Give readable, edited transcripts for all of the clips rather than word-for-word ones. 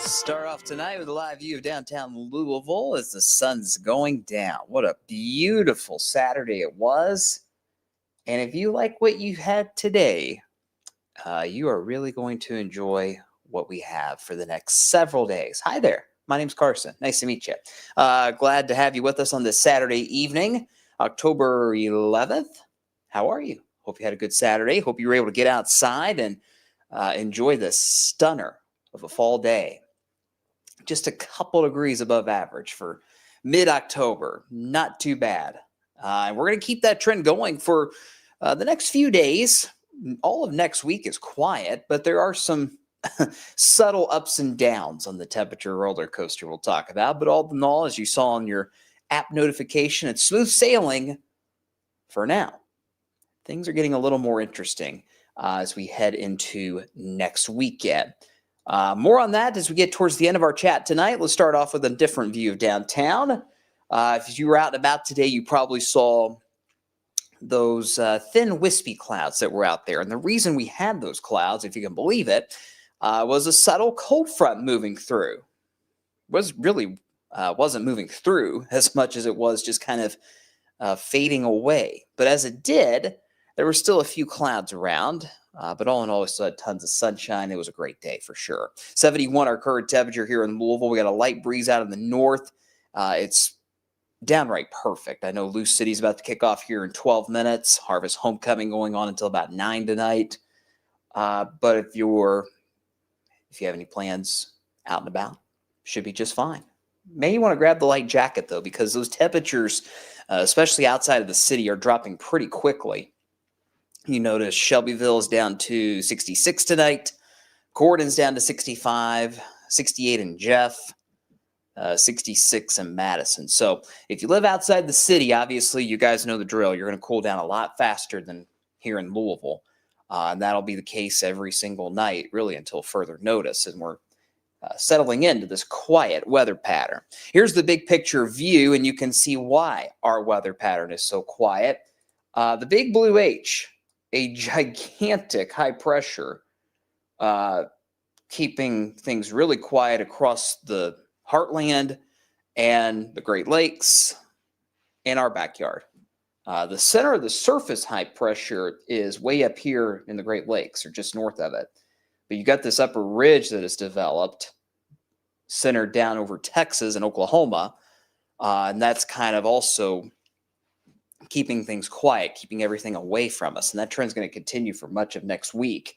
Start off tonight with a live view of downtown Louisville as the sun's going down. What a beautiful Saturday it was. And if you like what you had today, you are really going to enjoy what we have for the next several days. Hi there. My name's Carson. Nice to meet you. Glad to have you with us on this Saturday evening, October 11th. How are you? Hope you had a good Saturday. Hope you were able to get outside and enjoy the stunner of a fall day. Just a couple degrees above average for mid-October. Not too bad. And we're going to keep that trend going for the next few days. All of next week is quiet, but there are some subtle ups and downs on the temperature roller coaster we'll talk about. But all in all, as you saw on your app notification, it's smooth sailing for now. Things are getting a little more interesting as we head into next weekend. More on that as we get towards the end of our chat tonight. Let's start off with a different view of downtown. If you were out and about today, you probably saw those thin wispy clouds that were out there. And the reason we had those clouds, if you can believe it, was a subtle cold front moving through. Wasn't moving through as much as it was just kind of fading away. But as it did, there were still a few clouds around. But all in all, we still had tons of sunshine. It was a great day for sure. 71 our current temperature here in Louisville. We got a light breeze out in the north. It's downright perfect. I know Lou City's about to kick off here in 12 minutes. Harvest Homecoming going on until about 9 tonight. But if you have any plans out and about, should be just fine. May you want to grab the light jacket, though, because those temperatures, especially outside of the city, are dropping pretty quickly. You notice Shelbyville is down to 66 tonight. Gordon's down to 65, 68 in Jeff, 66 in Madison. So if you live outside the city, obviously you guys know the drill. You're going to cool down a lot faster than here in Louisville. And that'll be the case every single night, really, until further notice. And we're settling into this quiet weather pattern. Here's the big picture view, and you can see why our weather pattern is so quiet. The big blue H, a gigantic high pressure, keeping things really quiet across the heartland and the Great Lakes and our backyard. The center of the surface high pressure is way up here in the Great Lakes, or just north of it. But you got this upper ridge that is developed, centered down over Texas and Oklahoma, and that's kind of also keeping things quiet, keeping everything away from us. And that trend's going to continue for much of next week.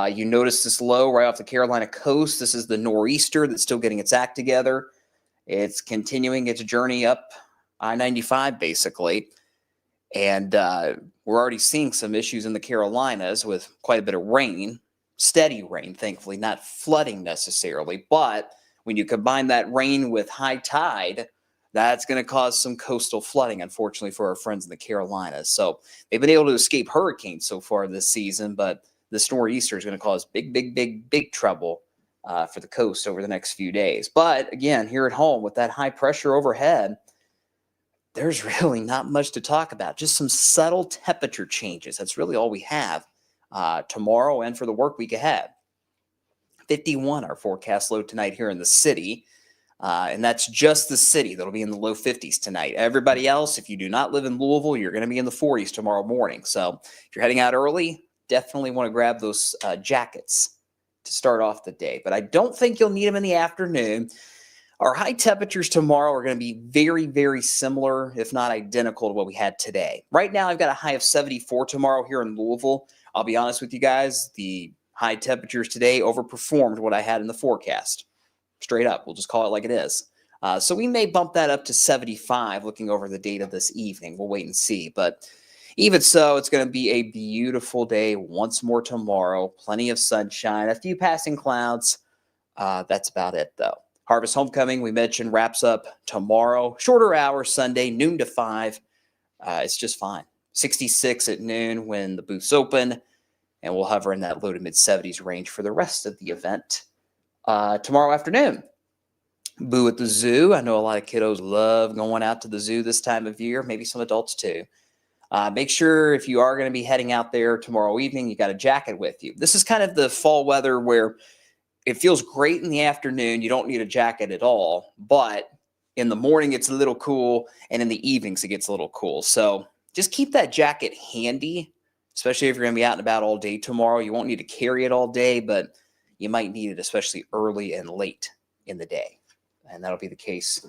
You notice this low right off the Carolina coast. This is the nor'easter that's still getting its act together. It's continuing its journey up I-95, basically. And we're already seeing some issues in the Carolinas with quite a bit of rain. steady rain, thankfully, not flooding necessarily. But when you combine that rain with high tide, that's going to cause some coastal flooding, unfortunately, for our friends in the Carolinas. So they've been able to escape hurricanes so far this season, but this nor'easter is going to cause big trouble for the coast over the next few days. But again, here at home with that high pressure overhead, there's really not much to talk about. Just some subtle temperature changes. That's really all we have tomorrow and for the work week ahead. 51, our forecast low tonight here in the city. And that's just the city that'll be in the low 50s tonight. Everybody else, if you do not live in Louisville, you're going to be in the 40s tomorrow morning. So if you're heading out early, definitely want to grab those jackets to start off the day. But I don't think you'll need them in the afternoon. Our high temperatures tomorrow are going to be very similar, if not identical to what we had today. Right now, I've got a high of 74 tomorrow here in Louisville. I'll be honest with you guys, the high temperatures today overperformed what I had in the forecast. Straight up, we'll just call it like it is. So we may bump that up to 75 looking over the data this evening. We'll wait and see. But even so, it's going to be a beautiful day once more tomorrow. Plenty of sunshine, a few passing clouds. That's about it, though. Harvest Homecoming, we mentioned, wraps up tomorrow. Shorter hours, Sunday, noon to 5. It's just fine. 66 at noon when the booths open, and we'll hover in that low to mid-70s range for the rest of the event. Tomorrow afternoon, Boo at the Zoo. I know a lot of kiddos love going out to the zoo this time of year, maybe some adults too. Make sure if you are going to be heading out there tomorrow evening, you got a jacket with you. This is kind of the fall weather where it feels great in the afternoon. You don't need a jacket at all, but in the morning, it's a little cool, and in the evenings, it gets a little cool. So just keep that jacket handy, especially if you're going to be out and about all day tomorrow. You won't need to carry it all day, but you might need it especially early and late in the day. And that'll be the case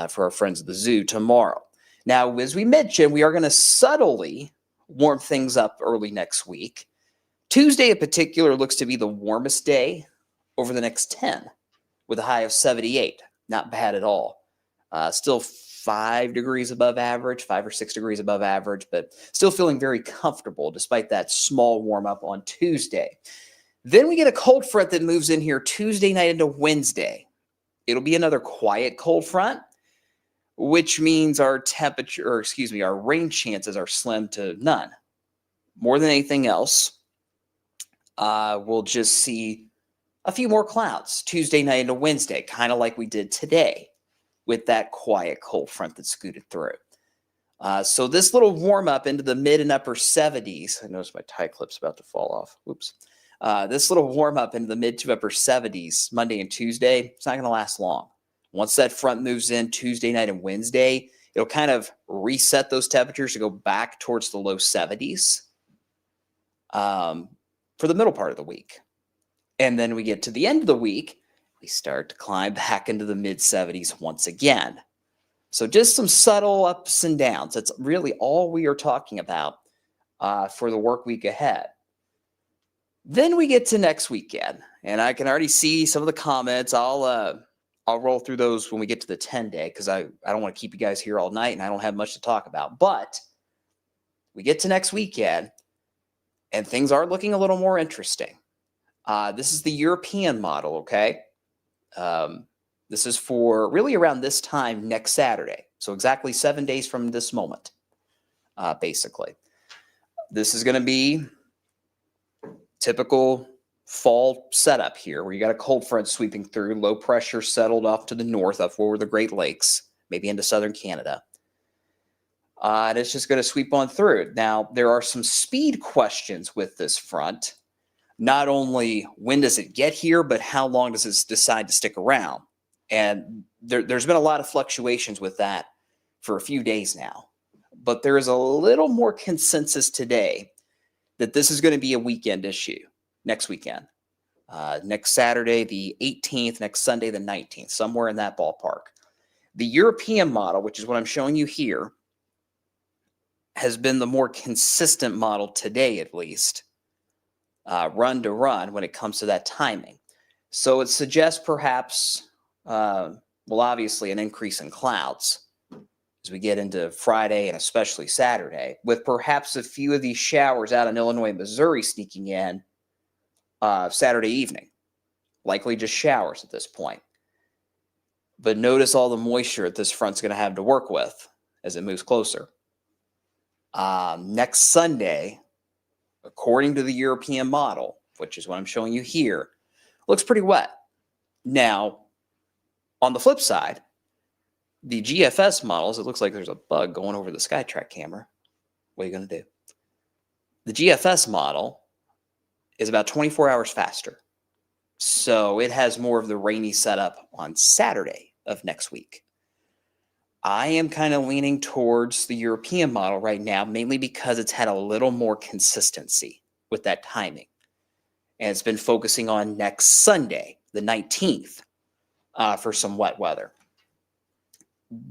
for our friends at the zoo tomorrow. Now, as we mentioned, we are going to subtly warm things up early next week. Tuesday in particular looks to be the warmest day over the next 10 with a high of 78. Not bad at all. Still 5 degrees above average, 5 or 6 degrees above average, but still feeling very comfortable despite that small warm up on Tuesday. Then we get a cold front that moves in here Tuesday night into Wednesday. It'll be another quiet cold front, which means our rain chances are slim to none. More than anything else, we'll just see a few more clouds Tuesday night into Wednesday, kind of like we did today with that quiet cold front that scooted through. So this little warm up into the mid and upper 70s. I noticed my tie clip's about to fall off. Oops. This little warm up into the mid to upper 70s Monday and Tuesday, it's not going to last long. Once that front moves in Tuesday night and Wednesday, it'll kind of reset those temperatures to go back towards the low 70s for the middle part of the week. And then we get to the end of the week, we start to climb back into the mid 70s once again. So just some subtle ups and downs. That's really all we are talking about for the work week ahead. Then we get to next weekend, and I can already see some of the comments. I'll roll through those when we get to the 10-day because I don't want to keep you guys here all night, and I don't have much to talk about. But we get to next weekend, and things are looking a little more interesting. This is the European model, okay? This is for really around this time next Saturday. So exactly 7 days from this moment, basically. This is going to be typical fall setup here where you got a cold front sweeping through, low pressure settled off to the north, up over the Great Lakes, maybe into southern Canada. And it's just going to sweep on through. Now, there are some speed questions with this front. Not only when does it get here, but how long does it decide to stick around? And there's been a lot of fluctuations with that for a few days now. But there is a little more consensus today that this is going to be a weekend issue next weekend. Next Saturday, the 18th, next Sunday, the 19th, somewhere in that ballpark. The European model, which is what I'm showing you here, has been the more consistent model today, at least, run to run when it comes to that timing. So it suggests perhaps, obviously an increase in clouds as we get into Friday and especially Saturday, with perhaps a few of these showers out in Illinois and Missouri sneaking in Saturday evening. Likely just showers at this point. But notice all the moisture that this front's going to have to work with as it moves closer. Next Sunday, according to the European model, which is what I'm showing you here, looks pretty wet. Now, on the flip side, the GFS models, it looks like there's a bug going over the SkyTrack camera. What are you going to do? The GFS model is about 24 hours faster. So it has more of the rainy setup on Saturday of next week. I am kind of leaning towards the European model right now, mainly because it's had a little more consistency with that timing. And it's been focusing on next Sunday, the 19th, for some wet weather.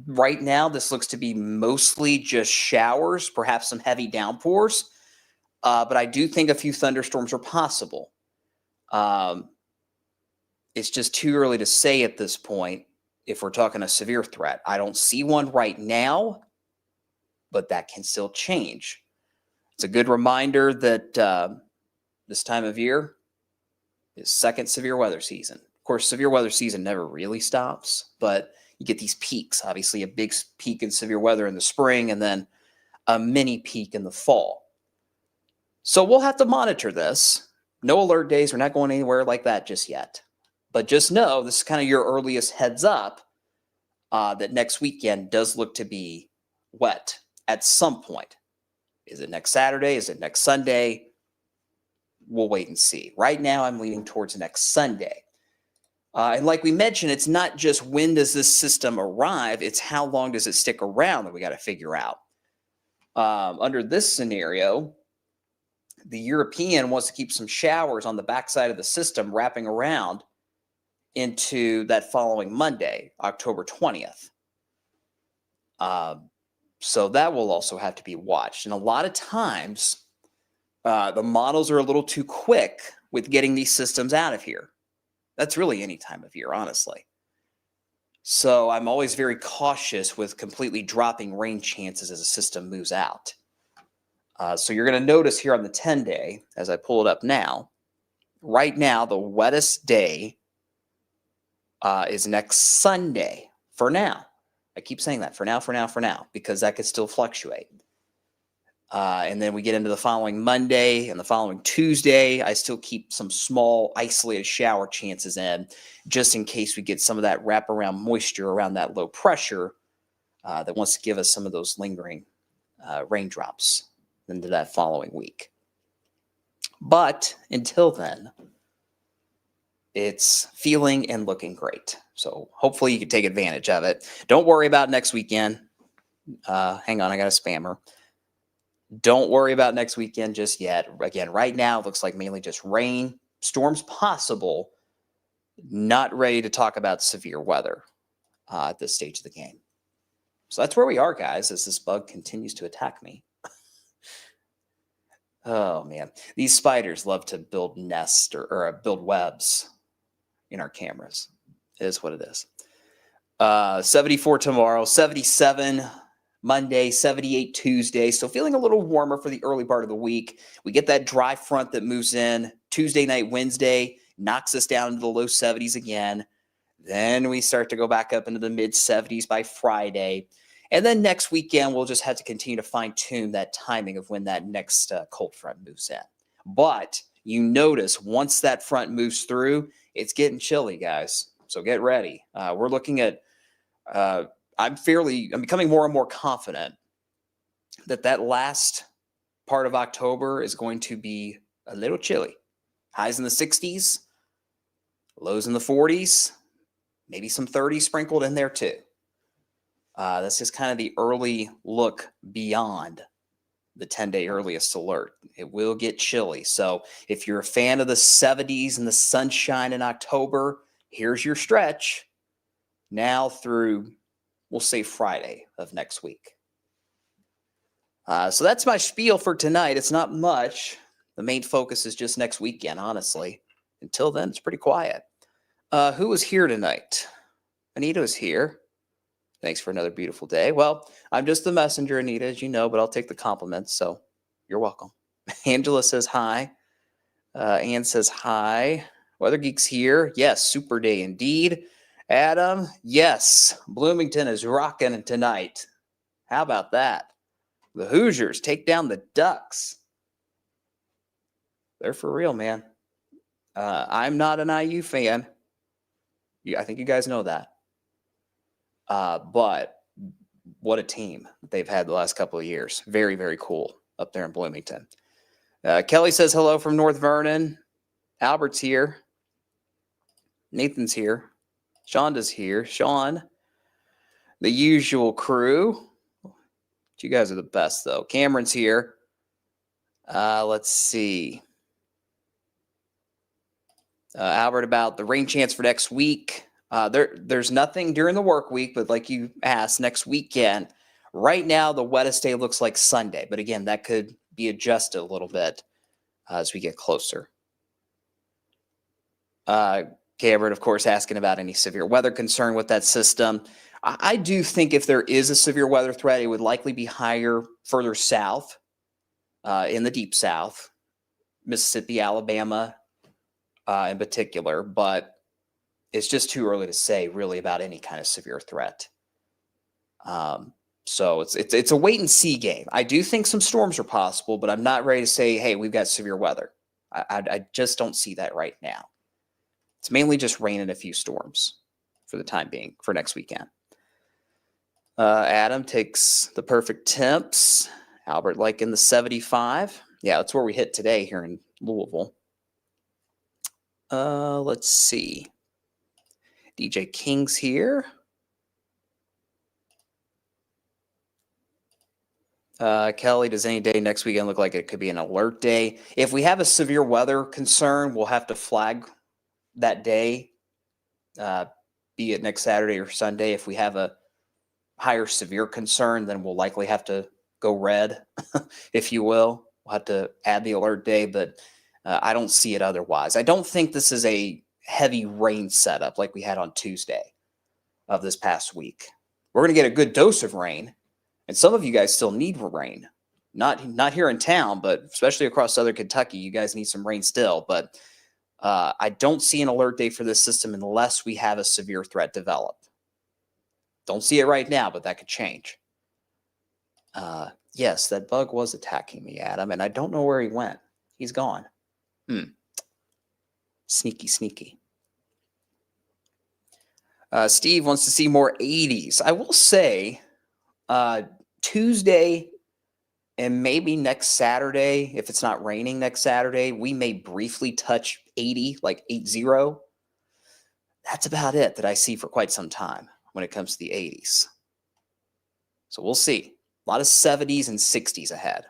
Right now, this looks to be mostly just showers, perhaps some heavy downpours. But I do think a few thunderstorms are possible. It's just too early to say at this point if we're talking a severe threat. I don't see one right now, but that can still change. It's a good reminder that this time of year is second severe weather season. Of course, severe weather season never really stops, but you get these peaks. Obviously, a big peak in severe weather in the spring and then a mini peak in the fall. So we'll have to monitor this. No alert days. We're not going anywhere like that just yet. But just know this is kind of your earliest heads up that next weekend does look to be wet at some point. Is it next Saturday? Is it next Sunday? We'll wait and see. Right now, I'm leaning towards next Sunday. And like we mentioned, it's not just when does this system arrive, it's how long does it stick around that we got to figure out. Under this scenario, the European wants to keep some showers on the backside of the system wrapping around into that following Monday, October 20th. So that will also have to be watched. And a lot of times, the models are a little too quick with getting these systems out of here. That's really any time of year, honestly. So I'm always very cautious with completely dropping rain chances as a system moves out. So you're going to notice here on the 10-day, as I pull it up now, right now, the wettest day is next Sunday for now. I keep saying that for now, because that could still fluctuate. And then we get into the following Monday and the following Tuesday. I still keep some small isolated shower chances in just in case we get some of that wraparound moisture around that low pressure that wants to give us some of those lingering raindrops into that following week. But until then, it's feeling and looking great. So hopefully you can take advantage of it. Don't worry about next weekend. Hang on, I got a spammer. Don't worry about next weekend just yet. Again, right now, it looks like mainly just rain, storms possible, not ready to talk about severe weather at this stage of the game. So that's where we are, guys, as this bug continues to attack me. Oh, man. These spiders love to build nests or build webs in our cameras. It is what it is. 74 tomorrow, 77 Monday, 78 Tuesday. So feeling a little warmer for the early part of the week. We get that dry front that moves in Tuesday night, Wednesday, knocks us down into the low 70s again. Then we start to go back up into the mid 70s by Friday. And then next weekend, we'll just have to continue to fine tune that timing of when that next cold front moves in. But you notice once that front moves through, it's getting chilly, guys. So get ready. We're looking at, I'm becoming more and more confident that last part of October is going to be a little chilly. Highs in the 60s, lows in the 40s, maybe some 30s sprinkled in there too. That's just kind of the early look beyond the 10-day earliest alert. It will get chilly. So if you're a fan of the 70s and the sunshine in October, here's your stretch now through, we'll say, Friday of next week. So that's my spiel for tonight. It's not much. The main focus is just next weekend, honestly. Until then, it's pretty quiet. Who was here tonight? Anita was here. Thanks for another beautiful day. Well, I'm just the messenger, Anita, as you know, but I'll take the compliments, so you're welcome. Angela says hi. Ann says hi. Weather Geeks here. Yes, super day indeed. Adam, yes, Bloomington is rocking tonight. How about that? The Hoosiers take down the Ducks. They're for real, man. I'm not an IU fan. I think you guys know that. But what a team they've had the last couple of years. Very, very cool up there in Bloomington. Kelly says hello from North Vernon. Albert's here. Nathan's here. Shonda's here. Sean, the usual crew. You guys are the best, though. Cameron's here. Let's see. Albert, about the rain chance for next week. There's nothing during the work week, but like you asked, next weekend. Right now, the wettest day looks like Sunday. But again, that could be adjusted a little bit as we get closer. Cameron, of course, asking about any severe weather concern with that system. I do think if there is a severe weather threat, it would likely be higher further south in the deep south, Mississippi, Alabama in particular. But it's just too early to say really about any kind of severe threat. So it's a wait and see game. I do think some storms are possible, but I'm not ready to say, hey, we've got severe weather. I just don't see that right now. It's mainly just rain and a few storms for the time being for next weekend. Adam takes the perfect temps. Albert like in the 75. Yeah, that's where we hit today here in Louisville. Let's see. DJ King's here. Kelly, does any day next weekend look like it could be an alert day? If we have a severe weather concern, we'll have to flag that day, be it next Saturday or Sunday. If we have a higher severe concern, then we'll likely have to go red, if you will. We'll have to add the alert day, but I don't see it otherwise. I don't think this is a heavy rain setup like we had on Tuesday of this past week. We're going to get a good dose of rain, and some of you guys still need rain. Not here in town, but especially across southern Kentucky, you guys need some rain still. But I don't see an alert day for this system unless we have a severe threat develop. Don't see it right now, but that could change. Yes, that bug was attacking me, Adam, and I don't know where he went. He's gone. Sneaky, sneaky. Steve wants to see more 80s. I will say Tuesday and maybe next Saturday, if it's not raining next Saturday, we may briefly touch 80, like 80. That's about it that I see for quite some time when it comes to the 80s. So we'll see. A lot of 70s and 60s ahead.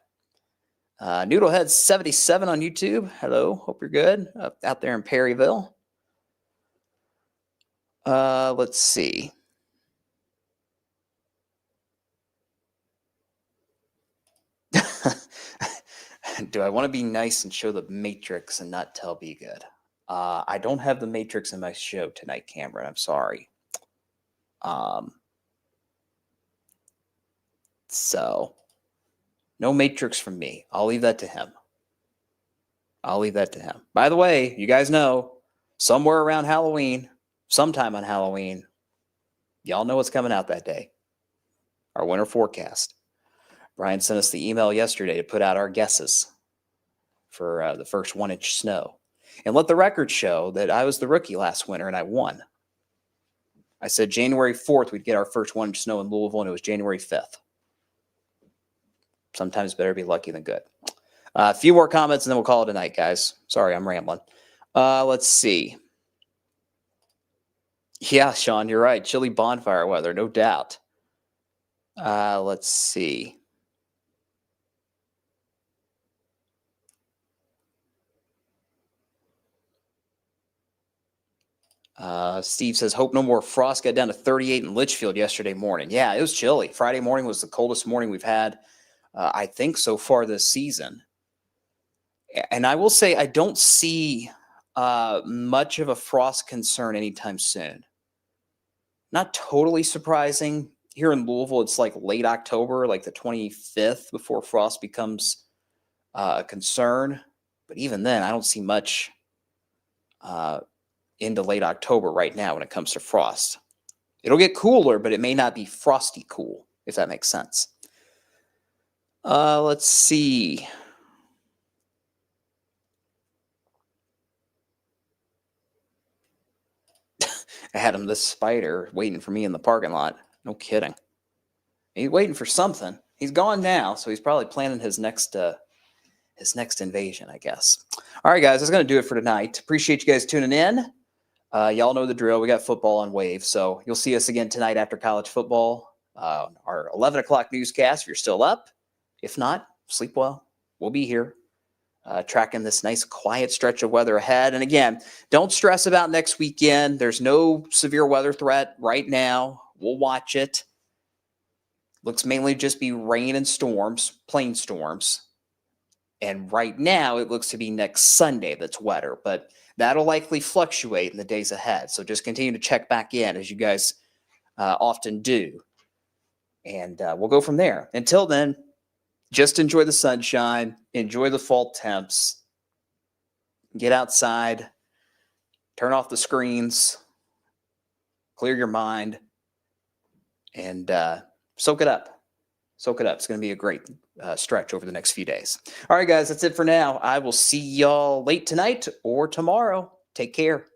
Noodlehead 77 on YouTube. Hello, hope you're good out there in Perryville. Let's see. Do I want to be nice and show the Matrix and not tell Be Good? I don't have the Matrix in my show tonight, Cameron. I'm sorry. So no Matrix from me. I'll leave that to him. By the way, you guys know, somewhere around Halloween, sometime on Halloween, y'all know what's coming out that day. Our winter forecast. Brian sent us the email yesterday to put out our guesses for the first 1-inch snow. And let the record show that I was the rookie last winter and I won. I said January 4th we'd get our first 1-inch snow in Louisville, and it was January 5th. Sometimes better be lucky than good. A few more comments and then we'll call it a night, guys. Sorry, I'm rambling. Let's see. Yeah, Sean, you're right. Chilly bonfire weather, no doubt. Let's see. Steve says, hope no more frost. Got down to 38 in Litchfield yesterday morning. Yeah, it was chilly. Friday morning was the coldest morning we've had, I think, so far this season. And I will say I don't see much of a frost concern anytime soon. Not totally surprising. Here in Louisville, it's like late October, like the 25th, before frost becomes a concern. But even then, I don't see much into late October right now when it comes to frost. It'll get cooler, but it may not be frosty cool, if that makes sense. Let's see. Adam, this spider waiting for me in the parking lot. No kidding. He's waiting for something. He's gone now, so he's probably planning his next invasion, I guess. All right, guys, that's going to do it for tonight. Appreciate you guys tuning in. Y'all know the drill. We got football on Wave, so you'll see us again tonight after college football. Our 11 o'clock newscast, if you're still up. If not, sleep well. We'll be here tracking this nice quiet stretch of weather ahead. And again, don't stress about next weekend. There's no severe weather threat right now. We'll watch it. Looks mainly just be rain and storms, plain storms. And right now, it looks to be next Sunday that's wetter, but that'll likely fluctuate in the days ahead. So just continue to check back in as you guys often do. And we'll go from there. Until then, just enjoy the sunshine, enjoy the fall temps, get outside, turn off the screens, clear your mind, and soak it up. Soak it up. It's going to be a great stretch over the next few days. All right, guys, that's it for now. I will see y'all late tonight or tomorrow. Take care.